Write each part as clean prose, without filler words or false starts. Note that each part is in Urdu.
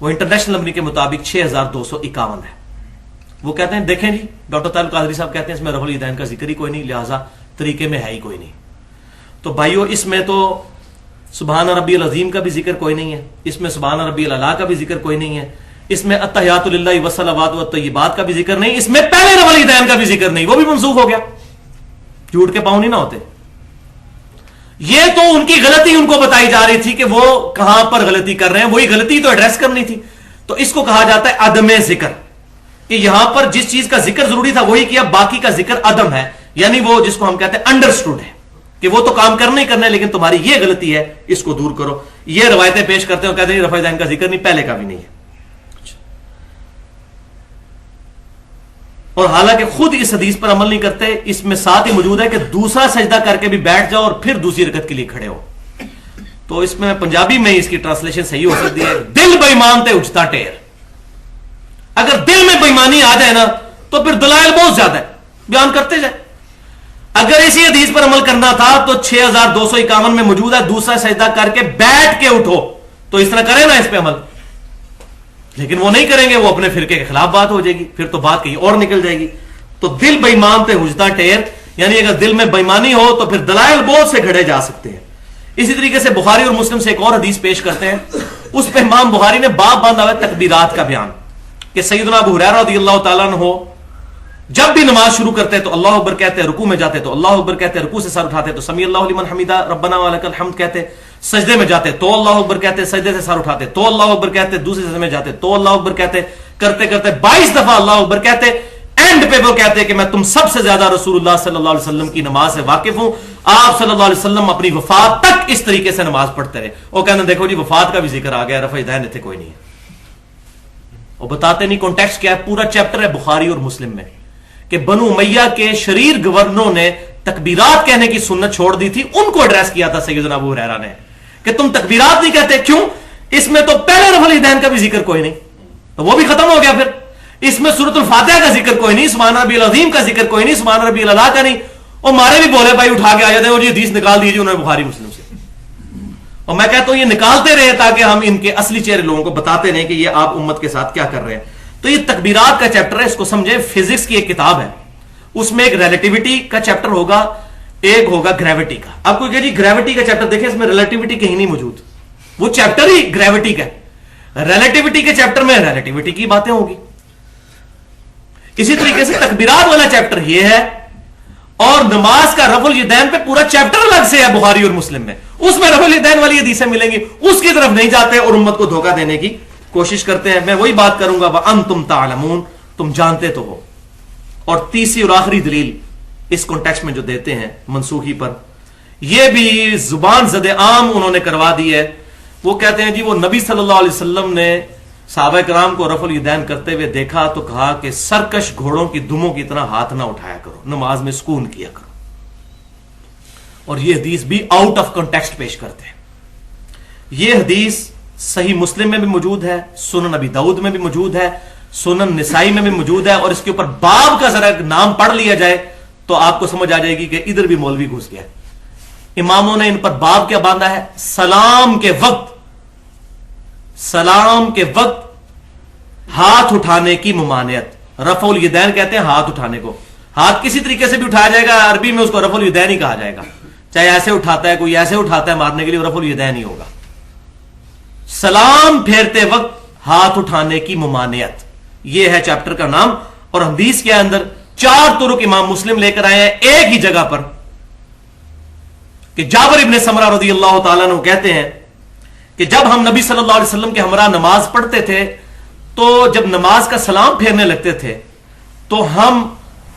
وہ انٹرنیشنل نمبر کے مطابق 6251 ہے. وہ کہتے ہیں دیکھیں جی ڈاکٹر طارق قادری صاحب کہتے ہیں اس میں رفع الیدین کا ذکر ہی کوئی نہیں, لہٰذا طریقے میں ہے ہی کوئی نہیں. تو بھائیو اس میں تو سبحان ربی العظیم کا بھی ذکر کوئی نہیں ہے, اس میں سبحان ربی الاعلیٰ کا بھی ذکر کوئی نہیں ہے, اس میں التحیات للہ والصلوات والطیبات کا بھی ذکر نہیں, اس میں پہلے رفع الیدین کا بھی ذکر نہیں, وہ بھی منسوخ ہو گیا. جھوٹ کے پاؤں نہیں نہ ہوتے. یہ تو ان کی غلطی ان کو بتائی جا رہی تھی کہ وہ کہاں پر غلطی کر رہے ہیں, وہی غلطی تو ایڈریس کرنی تھی. تو اس کو کہا جاتا ہے عدم ذکر, کہ یہاں پر جس چیز کا ذکر ضروری تھا وہی کیا, باقی کا ذکر عدم ہے, یعنی وہ جس کو ہم کہتے ہیں انڈرسٹوڈ ہے کہ وہ تو کام کرنا ہی کرنا ہے لیکن تمہاری یہ غلطی ہے, اس کو دور کرو. یہ روایتیں پیش کرتے ہیں, کہتے ہیں رفع الیدین کا ذکر نہیں, پہلے کا بھی نہیں ہے. اور حالانکہ خود اس حدیث پر عمل نہیں کرتے. اس میں ساتھ ہی موجود ہے کہ دوسرا سجدہ کر کے بھی بیٹھ جاؤ اور پھر دوسری رکعت کے لیے کھڑے ہو. تو اس میں پنجابی میں اس کی ٹرانسلیشن صحیح ہو سکتی ہے, دل بے ایمان تے اجتا ٹیر. اگر دل میں بےایمانی آ جائے نا تو پھر دلائل بہت زیادہ ہے, بیان کرتے جائے. اگر اسی حدیث پر عمل کرنا تھا تو 6251 میں موجود ہے دوسرا سجدہ کر کے بیٹھ کے اٹھو, تو اس طرح کرے نا اس پہ عمل. لیکن وہ نہیں کریں گے, وہ اپنے فرقے کے خلاف بات ہو جائے گی, پھر تو بات کہیں اور نکل جائے گی. تو دل بے ایمان تے اجتا ٹیر, یعنی اگر دل میں بےایمانی ہو تو پھر دلائل بہت سے گھڑے جا سکتے ہیں. اسی طریقے سے بخاری اور مسلم سے ایک اور حدیث پیش کرتے ہیں, اس پہ امام بخاری نے باب باندھا ہوا تکبیرات کا بیان, کہ سیدنا ابو ہریرہ رضی اللہ تعالیٰ عنہ جب بھی نماز شروع کرتے تو اللہ اکبر کہتے, رکوع میں جاتے تو اللہ اکبر کہتے, رکوع سے سر اٹھاتے تو سمیع اللہ لمن حمیدہ ربنا ولک الحمد کہتے, سجدے میں جاتے تو اللہ اکبر کہتے, سجدے سے سر اٹھاتے تو اللہ اکبر کہتے, دوسرے سجدے میں جاتے تو اللہ اکبر کہتے, کرتے کرتے 22 دفعہ اللہ اکبر کہتے. اینڈ پہ وہ کہتے کہ میں تم سب سے زیادہ رسول اللہ صلی اللہ علیہ وسلم کی نماز سے واقف ہوں, آپ صلی اللہ علیہ وسلم اپنی وفات تک اس طریقے سے نماز پڑھتے رہے. وہ کہتے دیکھو جی وفات کا بھی ذکر آ گیا, رفع الیدین تھے کوئی نہیں ہے. وہ بتاتے نہیں کانٹیکسٹ کیا ہے. پورا چیپٹر ہے بخاری اور مسلم میں کہ بنو امیہ کے شریر گورنروں نے تکبیرات کہنے کی سنت چھوڑ دی تھی, ان کو ایڈریس کیا تھا سیدنا ابو ہریرہ نے کہ تم تکبیرات نہیں کہتے, کیوں؟ اس میں تو پہلے رفع الیدین کا بھی ذکر کوئی نہیں, تو وہ بھی ختم ہو گیا. پھر اس میں سورۃ الفاتحہ کا ذکر کوئی نہیں, سبحان ربی العظیم کا ذکر کوئی نہیں, سبحان ربی الاعلیٰ کا نہیں. اور مارے بھی بولے بھائی اٹھا کے آ جاتے ہیں اور یہ حدیث نکال دیجیے انہوں نے بخاری مسلم سے. اور میں کہتا ہوں یہ نکالتے رہے تاکہ ہم ان کے اصلی چہرے لوگوں کو بتاتے رہیں کہ یہ آپ امت کے ساتھ کیا کر رہے ہیں. تو یہ تکبیرات کا چیپٹر ہے, اس کو سمجھیں. فزکس کی ایک کتاب ہے, اس میں ایک ریلیٹیوٹی کا چیپٹر ہوگا, ایک ہوگا گریوٹی کا. آپ کو کہ جی گریوٹی کا چیپٹر دیکھیں, اس میں ریلیٹیوٹی کہیں نہیں موجود, وہ چیپٹر ہی گریوٹی کا. ریلیٹیوٹی کے چیپٹر میں ریلیٹیوٹی کی باتیں ہوگی. اسی طریقے سے تکبیرات والا چیپٹر یہ ہے, اور نماز کا رفع الیدین پہ پورا چیپٹر الگ سے ہے بخاری اور مسلم میں, اس میں رفع الیدین والی حدیثیں ملیں گی, اس کی طرف نہیں جاتے اور امت کو دھوکہ دینے کی کوشش کرتے ہیں. میں وہی بات کروں گا, وَأَنْتُمْ تَعْلَمُونَ, تم جانتے تو ہو. اور تیسری اور آخری دلیل اس کانٹیکسٹ میں جو دیتے ہیں منسوخی پر, یہ بھی زبان زد عام انہوں نے کروا دی ہے. وہ کہتے ہیں جی وہ نبی صلی اللہ علیہ وسلم نے صحابہ کرام کو رفع الیدین کرتے ہوئے دیکھا تو کہا کہ سرکش گھوڑوں کی دموں کی طرح ہاتھ نہ اٹھایا کرو, نماز میں سکون کیا کرو. اور یہ حدیث بھی آؤٹ آف کانٹیکسٹ پیش کرتے ہیں. یہ حدیث صحیح مسلم میں بھی موجود ہے, سنن ابی داؤد میں بھی موجود ہے, سنن نسائی میں بھی موجود ہے. اور اس کے اوپر باب کا ذرا نام پڑھ لیا جائے تو آپ کو سمجھ آ جائے گی کہ ادھر بھی مولوی گھس گیا. اماموں نے ان پر باب کیا باندھا ہے, سلام کے وقت ہاتھ اٹھانے کی ممانعت. رفع الیدین کہتے ہیں ہاتھ اٹھانے کو, ہاتھ کسی طریقے سے بھی اٹھایا جائے گا, عربی میں اس کو رفع الیدین ہی کہا جائے گا. چاہے ایسے اٹھاتا ہے, کوئی ایسے اٹھاتا ہے مارنے کے لیے, رفع الیدین ہی ہوگا. سلام پھیرتے وقت ہاتھ اٹھانے کی ممانعت, یہ ہے چیپٹر کا نام. اور حدیث کے اندر 4 طرق امام مسلم لے کر آئے ہیں ایک ہی جگہ پر, کہ جابر ابن سمرہ رضی اللہ تعالیٰ عنہ کہتے ہیں کہ جب ہم نبی صلی اللہ علیہ وسلم کے ہمراہ نماز پڑھتے تھے تو جب نماز کا سلام پھیرنے لگتے تھے تو ہم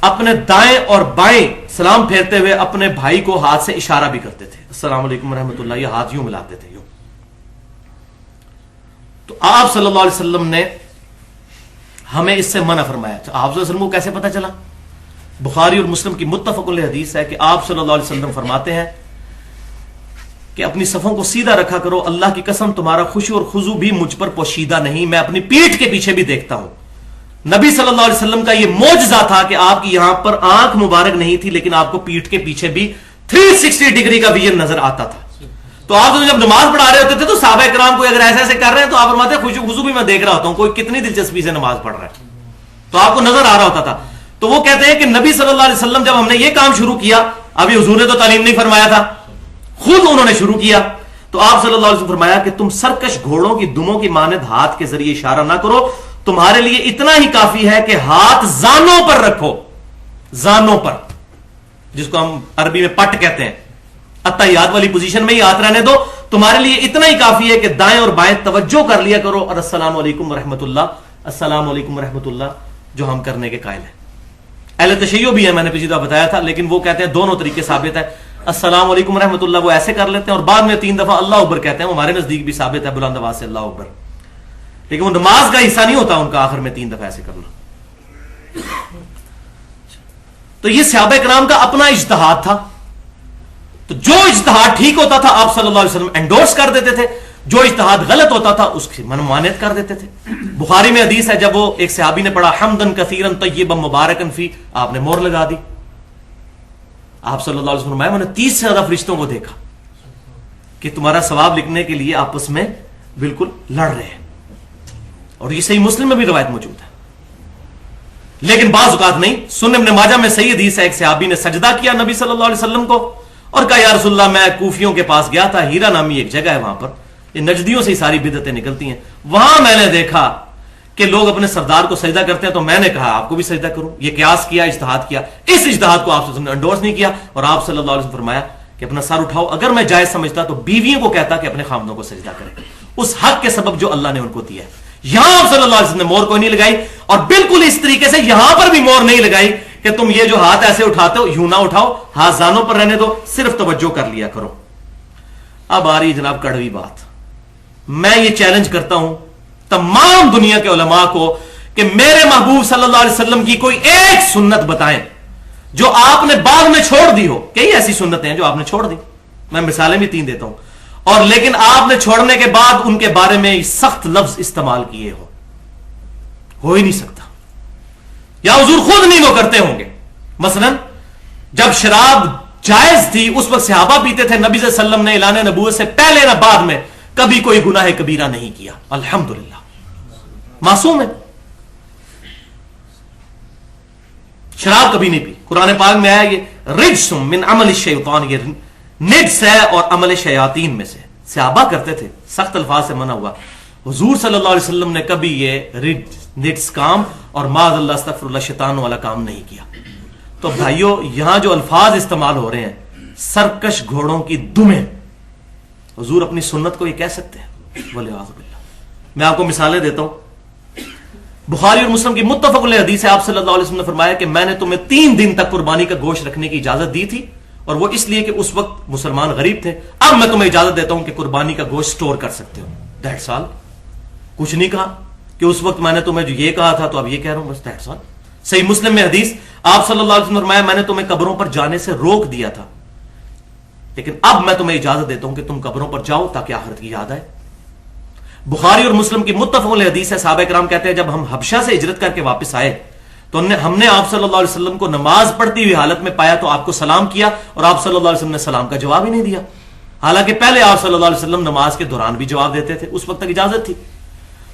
اپنے دائیں اور بائیں سلام پھیرتے ہوئے اپنے بھائی کو ہاتھ سے اشارہ بھی کرتے تھے, السلام علیکم ورحمۃ اللہ, یہ ہاتھ یوں ملاتے تھے یوں. تو آپ صلی اللہ علیہ وسلم نے ہمیں اس سے منع فرمایا. آپ صلی اللہ علیہ وسلم کو کیسے پتا چلا؟ بخاری اور مسلم کی متفق علیہ حدیث ہے کہ آپ صلی اللہ علیہ وسلم فرماتے ہیں کہ اپنی صفوں کو سیدھا رکھا کرو, اللہ کی قسم تمہارا خشوع اور خضوع بھی مجھ پر پوشیدہ نہیں, میں اپنی پیٹھ کے پیچھے بھی دیکھتا ہوں. نبی صلی اللہ علیہ وسلم کا یہ معجزہ تھا کہ آپ کی یہاں پر آنکھ مبارک نہیں تھی لیکن آپ کو پیٹھ کے پیچھے بھی 360 ڈگری کا ویژن نظر آتا تھا. تو آپ جب نماز پڑھا رہے ہوتے تھے تو صحابہ کرام کو اگر ایسے ایسے کر رہے ہیں تو آپ فرماتے ہیں خشوع خضوع بھی میں دیکھ رہا ہوتا ہوں، کوئی کتنی دلچسپی سے نماز پڑھ رہا ہے، تو آپ کو نظر آ رہا ہوتا تھا. تو وہ کہتے ہیں کہ نبی صلی اللہ علیہ وسلم جب ہم نے یہ کام شروع کیا، ابھی حضور نے تو تعلیم نہیں فرمایا تھا، خود انہوں نے شروع کیا، تو آپ صلی اللہ علیہ وسلم فرمایا کہ تم سرکش گھوڑوں کی دموں کی مانند ہاتھ کے ذریعے اشارہ نہ کرو، تمہارے لیے اتنا ہی کافی ہے کہ ہاتھ زانوں پر رکھو، زانوں پر، جس کو ہم عربی میں پٹ کہتے ہیں، اتحیات والی پوزیشن میں ہی ہاتھ رہنے دو، تمہارے لیے اتنا ہی کافی ہے کہ دائیں اور بائیں توجہ کر لیا کرو، اور السلام علیکم ورحمۃ اللہ، السلام علیکم ورحمۃ اللہ جو ہم کرنے کے قائل ہیں. اہل تشیع بھی ہے، میں نے پچھلی دفعہ بتایا تھا، لیکن وہ کہتے ہیں دونوں طریقے ثابت ہے. السلام علیکم ورحمۃ اللہ وہ ایسے کر لیتے ہیں اور بعد میں 3 دفعہ اللہ اکبر کہتے ہیں، وہ ہمارے نزدیک بھی ثابت ہے بلند آواز سے اللہ اکبر، لیکن وہ نماز کا حصہ نہیں ہوتا ان کا آخر میں 3 دفعہ ایسے کرنا. تو یہ صحابہ کرام کا اپنا اجتہاد تھا، تو جو اجتہاد ٹھیک ہوتا تھا آپ صلی اللہ علیہ وسلم انڈورس کر دیتے تھے، جو اجتہاد غلط ہوتا تھا اس کی ممانعت کر دیتے تھے. بخاری میں حدیث ہے، جب وہ ایک صحابی نے پڑھا حمدن کثیرن طیبا مبارکن فی، آپ نے مور لگا دی. آپ صلی اللہ علیہ وسلم میں نے 30 سے زیادہ فرشتوں کو دیکھا کہ تمہارا ثواب لکھنے کے لیے آپس میں بالکل لڑ رہے ہیں، اور یہ صحیح مسلم میں بھی روایت موجود ہے. لیکن بعض اوقات نہیں. سنن ابن ماجہ میں صحیح حدیث ہے، ایک صحابی نے سجدہ کیا نبی صلی اللہ علیہ وسلم کو اور کہا یا رسول اللہ میں کوفیوں کے پاس گیا تھا، ہیرا نامی ایک جگہ ہے وہاں پر، یہ نجدیوں سے ہی ساری بدعتیں نکلتی ہیں، وہاں میں نے دیکھا کہ لوگ اپنے سردار کو سجدہ کرتے ہیں، تو میں نے کہا آپ کو بھی سجدہ کروں. یہ قیاس کیا، اجتہاد کیا، اس اجتہاد کو آپ نے انڈورس نہیں کیا، اور آپ صلی اللہ علیہ وسلم فرمایا کہ اپنا سر اٹھاؤ. اگر میں جائز سمجھتا تو بیویوں کو کہتا کہ اپنے خامدوں کو سجدہ کریں، اس حق کے سبب جو اللہ نے ان کو دیا ہے. یہاں آپ صلی اللہ علیہ وسلم نے مور کوئی نہیں لگائی، اور بالکل اس طریقے سے یہاں پر بھی مور نہیں لگائی کہ تم یہ جو ہاتھ ایسے اٹھاتے ہو یوں نہ اٹھاؤ، ہاتھ زانوں پر رہنے دو، صرف توجہ کر لیا کرو. اب آ رہی جناب کڑوی بات. میں یہ چیلنج کرتا ہوں تمام دنیا کے علماء کو کہ میرے محبوب صلی اللہ علیہ وسلم کی کوئی ایک سنت بتائیں جو آپ نے بعد میں چھوڑ دی ہو. کئی ایسی سنتیں ہیں جو آپ نے چھوڑ دی، میں مثالیں بھی 3 دیتا ہوں، اور لیکن آپ نے چھوڑنے کے بعد ان کے بارے میں سخت لفظ استعمال کیے ہو ہی نہیں سکتا، یا حضور خود نہیں وہ کرتے ہوں گے. مثلا جب شراب جائز تھی اس وقت صحابہ پیتے تھے، نبی صلی اللہ علیہ وسلم نے اعلان نبوت سے پہلے نہ بعد میں کبھی کوئی گناہ کبیرہ نہیں کیا، الحمدللہ معصوم ہے. شراب کبھی نہیں پی. قرآن پاک میں آیا یہ رجس من عمل الشیطان، یہ نجس ہے اور عمل شیاطین میں سے. صحابہ کرتے تھے، سخت الفاظ سے منع ہوا. حضور صلی اللہ علیہ وسلم نے کبھی یہ نجس کام اور معاذ اللہ استغفر اللہ شیطان والا کام نہیں کیا. تو بھائیو یہاں جو الفاظ استعمال ہو رہے ہیں سرکش گھوڑوں کی دمیں، حضور اپنی سنت کو یہ کہہ سکتے ہیں؟ والعیاذ باللہ. میں آپ کو مثالیں دیتا ہوں. بخاری اور مسلم کی متفق علیہ حدیث ہے، آپ صلی اللہ علیہ وسلم نے فرمایا کہ میں نے تمہیں 3 دن تک قربانی کا گوشت رکھنے کی اجازت دی تھی، اور وہ اس لیے کہ اس وقت مسلمان غریب تھے. اب میں تمہیں اجازت دیتا ہوں کہ قربانی کا گوشت سٹور کر سکتے ہو. That's all. کچھ نہیں کہا کہ اس وقت میں نے تمہیں جو یہ کہا تھا تو اب یہ کہہ رہا ہوں، بس دیٹس آل. صحیح مسلم میں حدیث، آپ صلی اللہ علیہ وسلم نے فرمایا میں نے تمہیں قبروں پر جانے سے روک دیا تھا، لیکن اب میں تمہیں اجازت دیتا ہوں کہ تم قبروں پر جاؤ تاکہ آخرت کی یاد آئے. بخاری اور مسلم کی متفق علیہ حدیث ہے، صحابہ کرام کہتے ہیں جب ہم حبشہ سے ہجرت کر کے واپس آئے تو ہم نے آپ صلی اللہ علیہ وسلم کو نماز پڑھتی ہوئی حالت میں پایا تو آپ کو سلام کیا، اور آپ صلی اللہ علیہ وسلم نے سلام کا جواب ہی نہیں دیا، حالانکہ پہلے آپ صلی اللہ علیہ وسلم نماز کے دوران بھی جواب دیتے تھے، اس وقت تک اجازت تھی.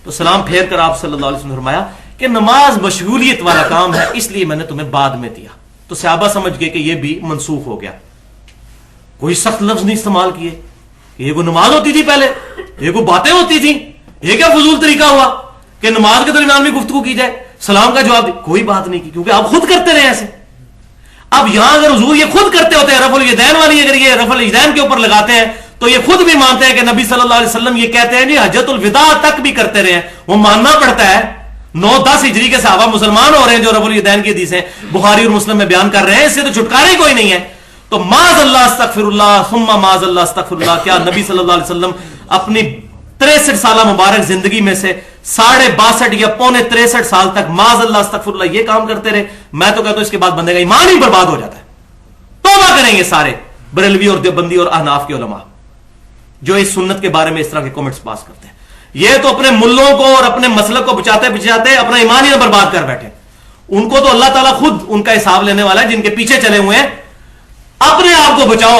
تو سلام پھیر کر آپ صلی اللہ علیہ وسلم نے فرمایا کہ نماز مشغولیت والا کام ہے، اس لیے میں نے تمہیں بعد میں دیا. تو صحابہ سمجھ گئے کہ یہ بھی منسوخ ہو گیا. کوئی سخت لفظ نہیں استعمال کیے. یہ کوئی نماز ہوتی تھی پہلے، یہ کوئی باتیں ہوتی تھی، یہ کیا فضول طریقہ ہوا کہ نماز کے درمیان بھی گفتگو کی جائے، سلام کا جواب دی؟ کوئی بات نہیں کی، کیونکہ آپ خود کرتے رہے ایسے. اب یہاں اگر حضور یہ خود کرتے ہوتے ہیں رفع الیدین والی، اگر یہ رفع الیدین کے اوپر لگاتے ہیں تو یہ خود بھی مانتے ہیں کہ نبی صلی اللہ علیہ وسلم یہ کہتے ہیں جی حجۃ الوداع تک بھی کرتے رہے ہیں. وہ ماننا پڑتا ہے. 9-10 ہجری کے صحابہ مسلمان ہو رہے ہیں جو رفع الیدین کی حدیثیں بخاری اور مسلم میں بیان کر رہے ہیں، اس سے تو چھٹکارا ہی کوئی نہیں ہے. تو معاذ اللہ استغفر اللہ ثم معاذ اللہ استغفر اللہ. کیا نبی صلی اللہ علیہ وسلم اپنی 63 سالہ مبارک زندگی میں سے 62.5 یا 63 سال تک معاذ اللہ استغفر اللہ یہ کام کرتے رہے؟ میں تو کہتا ہوں اس کے بعد بندے کا ایمان ہی برباد ہو جاتا ہے. توبہ کریں گے سارے بریلوی اور دیوبندی اور احناف کے علماء جو اس سنت کے بارے میں اس طرح کے کمنٹس پاس کرتے ہیں. یہ تو اپنے ملوں کو اور اپنے مسلک کو بچاتے بچاتے اپنا ایمان ہی نہ برباد کر بیٹھے. ان کو تو اللہ تعالیٰ خود ان کا حساب لینے والا ہے، جن کے پیچھے چلے ہوئے ہیں. اپنے آپ کو بچاؤ،